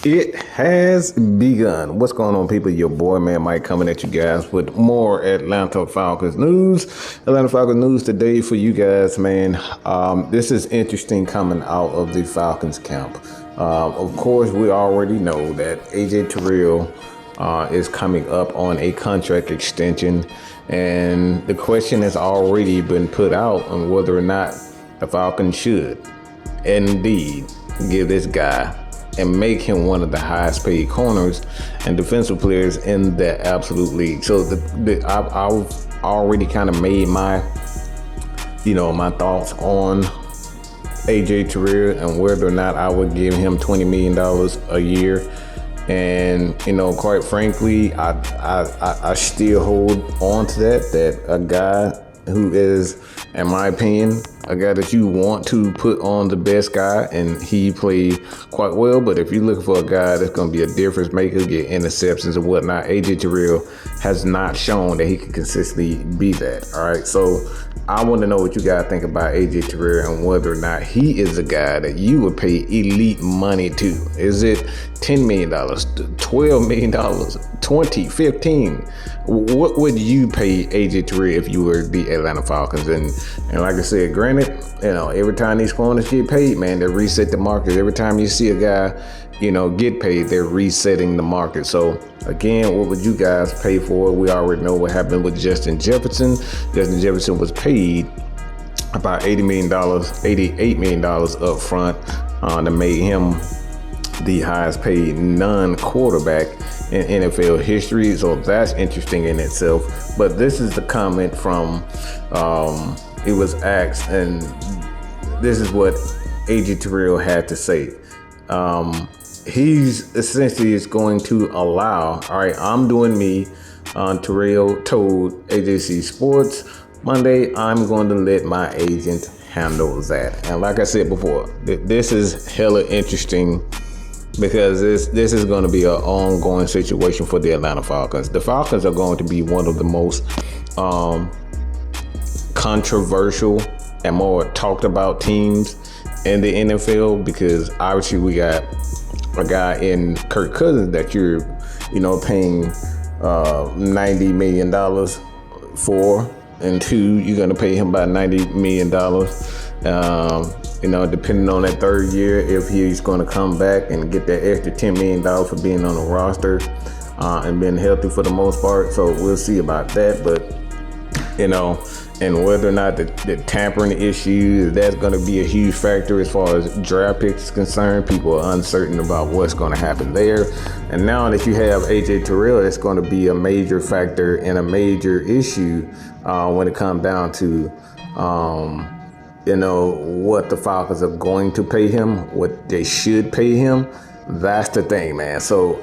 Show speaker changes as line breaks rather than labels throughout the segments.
It has begun. What's going on, people? Your boy, man, Mike, coming at you guys with more Atlanta Falcons news. Atlanta Falcons news today for you guys, man. This is interesting coming out of the Falcons camp. Of course, we already know that AJ Terrell is coming up on a contract extension, and the question has already been put out on whether or not the Falcons should indeed give this guy and make him one of the highest paid corners and defensive players in the absolute league. So I've already kind of made my thoughts on AJ Terrell and whether or not I would give him $20 million a year. And, quite frankly, I still hold on to that a guy who is, in my opinion, a guy that you want to put on the best guy, and he played quite well. But if you're looking for a guy that's going to be a difference maker, get interceptions and whatnot, AJ Terrell has not shown that he can consistently be that. All right, so I want to know what you guys think about AJ Terrell and whether or not he is a guy that you would pay elite money to. Is it $10 million, $12 million, $20, $15? What would you pay AJ Terrell if you were the Atlanta Falcons? And like I said, granted, every time these corners get paid, man, they reset the market. Every time you see a guy, get paid, they're resetting the market. So again, what would you guys pay for? We already know what happened with Justin Jefferson. Justin Jefferson was paid about $88 million up front to make him the highest paid non-quarterback in NFL history. So that's interesting in itself. But this is the comment from, it was asked, and this is what AJ Terrell had to say. He's essentially is going to allow, all right, I'm doing me. Terrell told AJC Sports Monday, I'm going to let my agent handle that. And like I said before, this is hella interesting, because this is going to be an ongoing situation for the Atlanta Falcons. The Falcons are going to be one of the most controversial and more talked about teams in the NFL, because obviously we got a guy in Kirk Cousins that you're, paying $90 million for, and two, you're going to pay him about $90 million. Depending on that third year, if he's going to come back and get that extra $10 million for being on the roster and being healthy for the most part. So we'll see about that. But, and whether or not the tampering issue, that's going to be a huge factor as far as draft picks is concerned. People are uncertain about what's going to happen there. And now that you have AJ Terrell, it's going to be a major factor and a major issue when it comes down to what the Falcons are going to pay him, what they should pay him. That's the thing, man. So,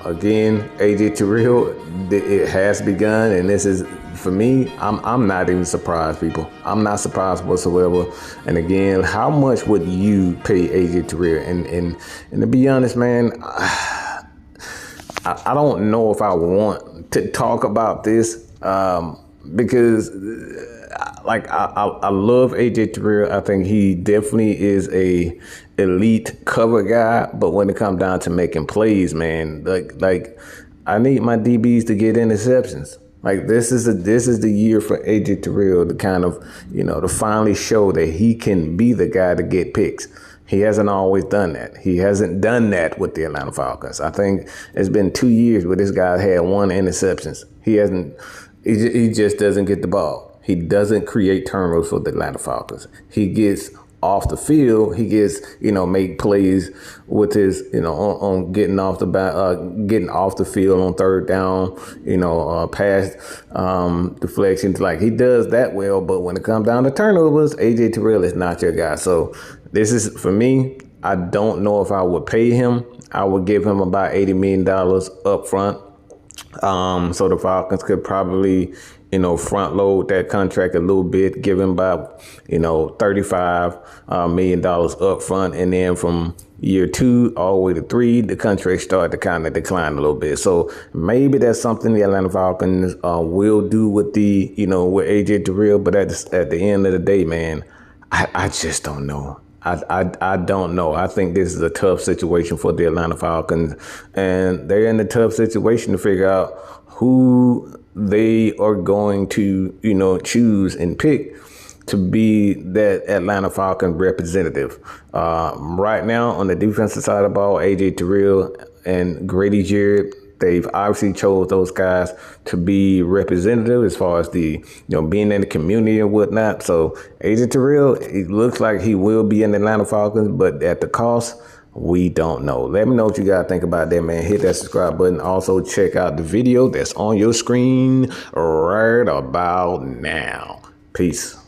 again, AJ Terrell, it has begun, and this is, for me, I'm not even surprised, people. I'm not surprised whatsoever. And again, how much would you pay AJ Terrell? And to be honest, man, I don't know if I want to talk about this, because I love AJ Terrell. I think he definitely is a elite cover guy. But when it comes down to making plays, man, like I need my DBs to get interceptions. Like this is the year for AJ Terrell to kind of, to finally show that he can be the guy to get picks. He hasn't always done that. He hasn't done that with the Atlanta Falcons. I think it's been 2 years where this guy had 1 interceptions. He just doesn't get the ball. He doesn't create turnovers for the Atlanta Falcons. He gets off the field. He gets, make plays with his, on getting off the field on third down, pass deflections. Like, he does that well, but when it comes down to turnovers, AJ Terrell is not your guy. So this is, for me, I don't know if I would pay him. I would give him about $80 million up front. So the Falcons could probably, front load that contract a little bit, give him about, $35 million up front. And then from year 2 all the way to 3, the contract started to kind of decline a little bit. So maybe that's something the Atlanta Falcons will do with with AJ Terrell. But at the end of the day, man, I just don't know. I don't know. I think this is a tough situation for the Atlanta Falcons, and they're in a tough situation to figure out who they are going to, choose and pick to be that Atlanta Falcons representative. Right now, on the defensive side of the ball, AJ Terrell and Grady Jarrett, they've obviously chose those guys to be representative as far as the, being in the community and whatnot. So AJ Terrell, it looks like he will be in the Atlanta Falcons, but at the cost, we don't know. Let me know what you guys think about that, man. Hit that subscribe button. Also, check out the video that's on your screen right about now. Peace.